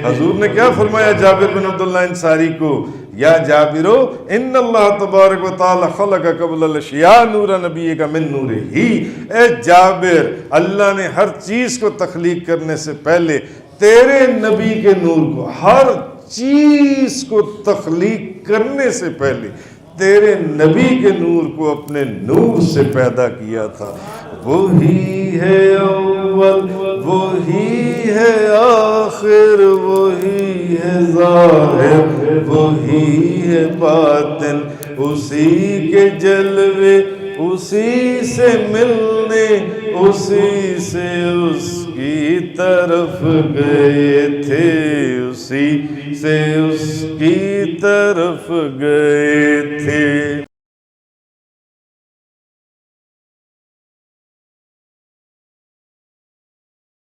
حضور نے کیا فرمایا جابر بن عبداللہ انصاری کو؟ یا جابرو ان اللہ تبارک و تعالی خلق قبل الاشیاء نور نبی کا من نور ہی، اے جابر اللہ نے ہر چیز کو تخلیق کرنے سے پہلے تیرے نبی کے نور کو، ہر چیز کو تخلیق کرنے سے پہلے تیرے نبی کے نور کو اپنے نور سے پیدا کیا تھا۔ وہی ہے اول، وہی ہے آخر، وہی ہے ظاہر، وہی ہے باطن، اسی کے جلوے اسی سے ملنے، اسی سے اس کی طرف گئے تھے، اسی سے اس کی طرف گئے